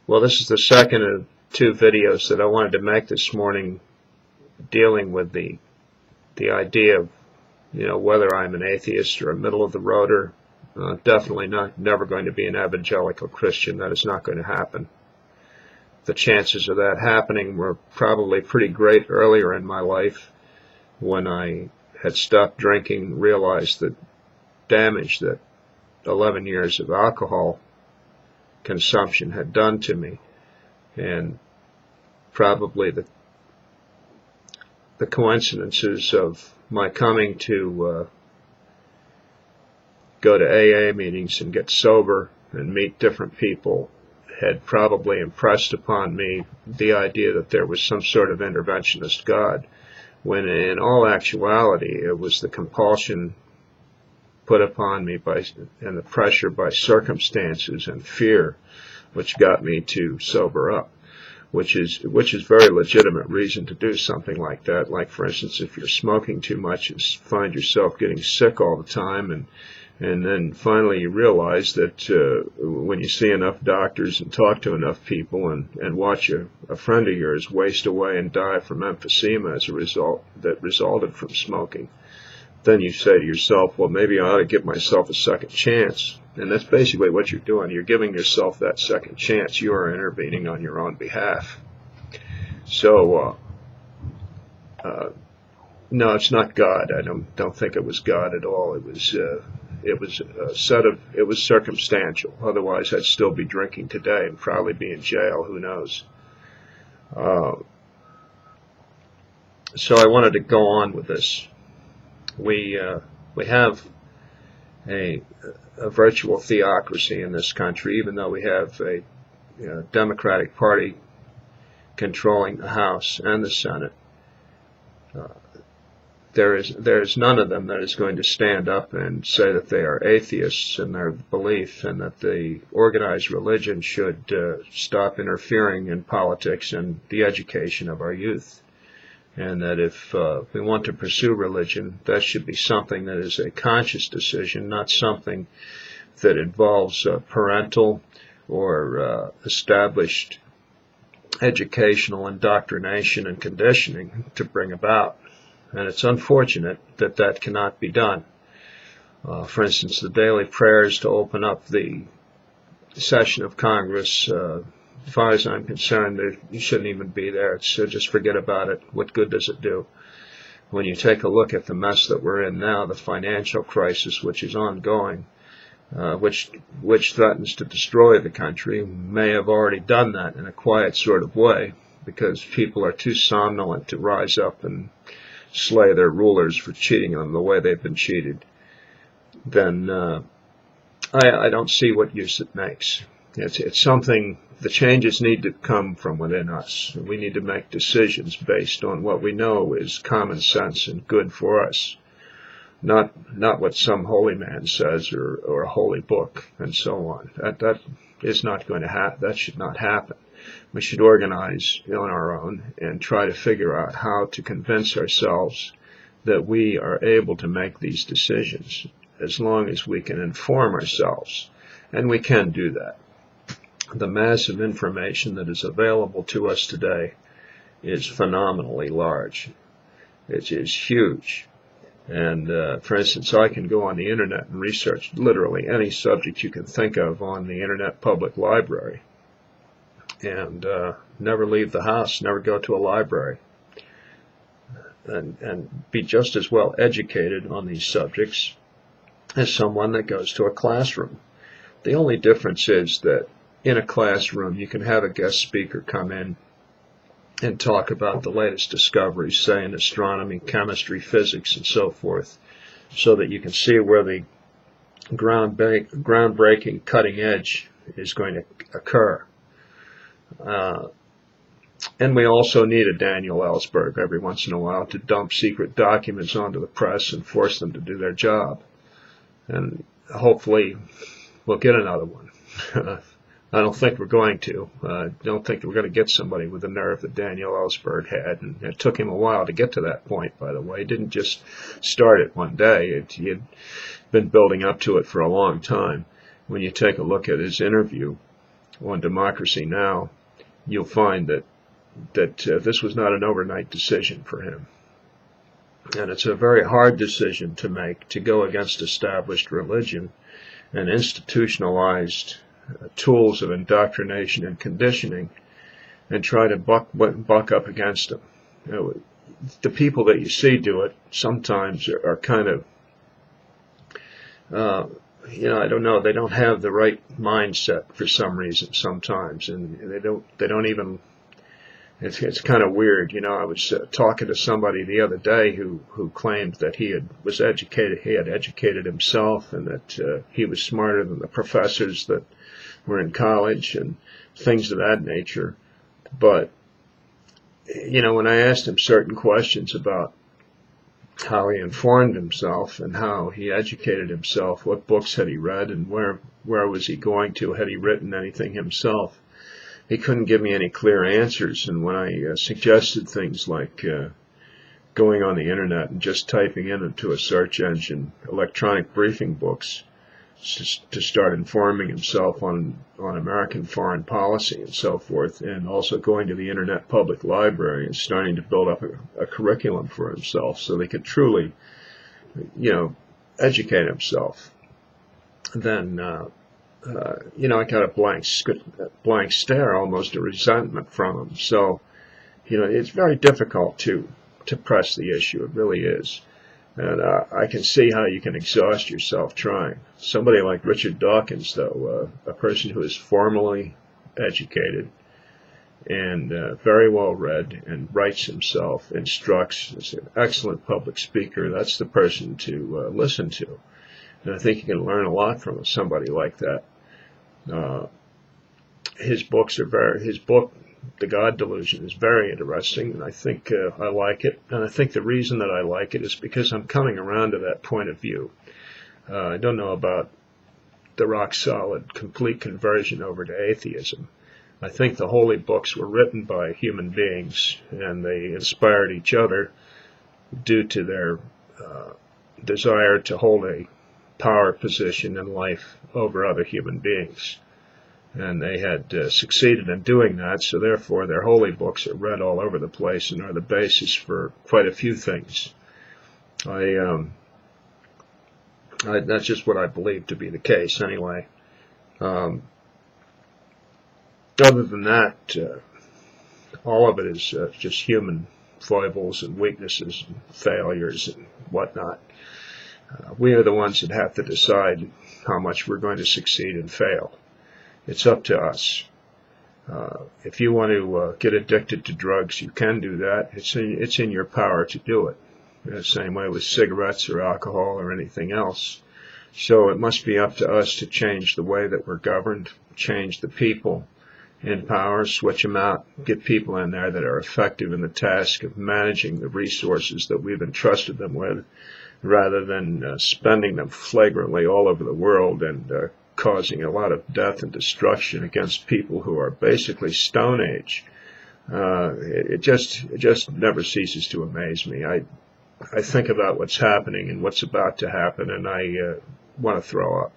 Well, this is the second of two videos that I wanted to make this morning dealing with the idea of, whether I'm an atheist or a middle-of-the-roader. Definitely never going to be an evangelical Christian. That is not going to happen. The chances of that happening were probably pretty great earlier in my life when I had stopped drinking, realized the damage that 11 years of alcohol consumption had done to me, and probably the coincidences of my coming to go to AA meetings and get sober and meet different people had probably impressed upon me the idea that there was some sort of interventionist God, when in all actuality it was the compulsion put upon me and the pressure by circumstances and fear which got me to sober up, which is very legitimate reason to do something like that. Like, for instance, if you're smoking too much and find yourself getting sick all the time, and then finally you realize that when you see enough doctors and talk to enough people and watch a friend of yours waste away and die from emphysema as a result that resulted from smoking, then you say to yourself, well, maybe I ought to give myself a second chance. And that's basically what you're doing. You're giving yourself that second chance. You are intervening on your own behalf. So, no, it's not God. I don't think it was God at all. It was circumstantial. Otherwise, I'd still be drinking today and probably be in jail. Who knows? So I wanted to go on with this. We have a virtual theocracy in this country, even though we have a Democratic Party controlling the House and the Senate. There is none of them that is going to stand up and say that they are atheists in their belief and that the organized religion should stop interfering in politics and the education of our youth. And that if we want to pursue religion, that should be something that is a conscious decision, not something that involves parental or established educational indoctrination and conditioning to bring about. And it's unfortunate that that cannot be done. For instance, the daily prayers to open up the session of Congress, as far as I'm concerned, you shouldn't even be there. It's just forget about it. What good does it do? When you take a look at the mess that we're in now, the financial crisis which is ongoing, which threatens to destroy the country, may have already done that in a quiet sort of way because people are too somnolent to rise up and slay their rulers for cheating them the way they've been cheated, then I don't see what use it makes. It's something, the changes need to come from within us. We need to make decisions based on what we know is common sense and good for us, not what some holy man says or a holy book and so on. That is not going to happen. That should not happen. We should organize on our own and try to figure out how to convince ourselves that we are able to make these decisions as long as we can inform ourselves. And we can do that. The massive information that is available to us today is phenomenally large. It is huge. And, for instance, I can go on the internet and research literally any subject you can think of on the Internet Public Library. And never leave the house, never go to a library, and be just as well educated on these subjects as someone that goes to a classroom. The only difference is that in a classroom you can have a guest speaker come in and talk about the latest discoveries, say in astronomy, chemistry, physics, and so forth, so that you can see where the groundbreaking cutting edge is going to occur. And we also need a Daniel Ellsberg every once in a while to dump secret documents onto the press and force them to do their job. And hopefully we'll get another one. I don't think we're going to. I don't think we're going to get somebody with the nerve that Daniel Ellsberg had. And it took him a while to get to that point, by the way. He didn't just start it one day. He had been building up to it for a long time. When you take a look at his interview on Democracy Now!, you'll find that this was not an overnight decision for him. And it's a very hard decision to make, to go against established religion and institutionalized tools of indoctrination and conditioning, and try to buck up against them. You know, the people that you see do it sometimes are kind of, I don't know, they don't have the right mindset for some reason sometimes, and they don't even. It's kind of weird. I was talking to somebody the other day who claimed that he had educated himself, and that he was smarter than the professors that were in college and things of that nature. But, when I asked him certain questions about how he informed himself and how he educated himself, what books had he read, and where was he going to, had he written anything himself, he couldn't give me any clear answers. And when I suggested things like going on the internet and just typing into a search engine electronic briefing books to start informing himself on American foreign policy and so forth, and also going to the Internet Public Library and starting to build up a curriculum for himself so they could truly, educate himself, then, I got a blank stare, almost a resentment from him. So, it's very difficult to press the issue. It really is. And I can see how you can exhaust yourself trying. Somebody like Richard Dawkins, though, a person who is formally educated and very well read and writes himself, instructs, is an excellent public speaker, that's the person to listen to. And I think you can learn a lot from somebody like that. His book, The God Delusion, is very interesting, and I think I like it. And I think the reason that I like it is because I'm coming around to that point of view. I don't know about the rock-solid, complete conversion over to atheism. I think the holy books were written by human beings, and they inspired each other due to their desire to hold a power position in life over other human beings. And they had succeeded in doing that, so therefore their holy books are read all over the place and are the basis for quite a few things. That's just what I believe to be the case, anyway. Other than that, all of it is just human foibles and weaknesses and failures and whatnot. We are the ones that have to decide how much we're going to succeed and fail. It's up to us. If you want to get addicted to drugs, you can do that. It's in your power to do it. The same way with cigarettes or alcohol or anything else. So it must be up to us to change the way that we're governed, change the people in power, switch them out, get people in there that are effective in the task of managing the resources that we've entrusted them with, rather than spending them flagrantly all over the world and causing a lot of death and destruction against people who are basically Stone Age. It just never ceases to amaze me. I think about what's happening and what's about to happen, and I want to throw up.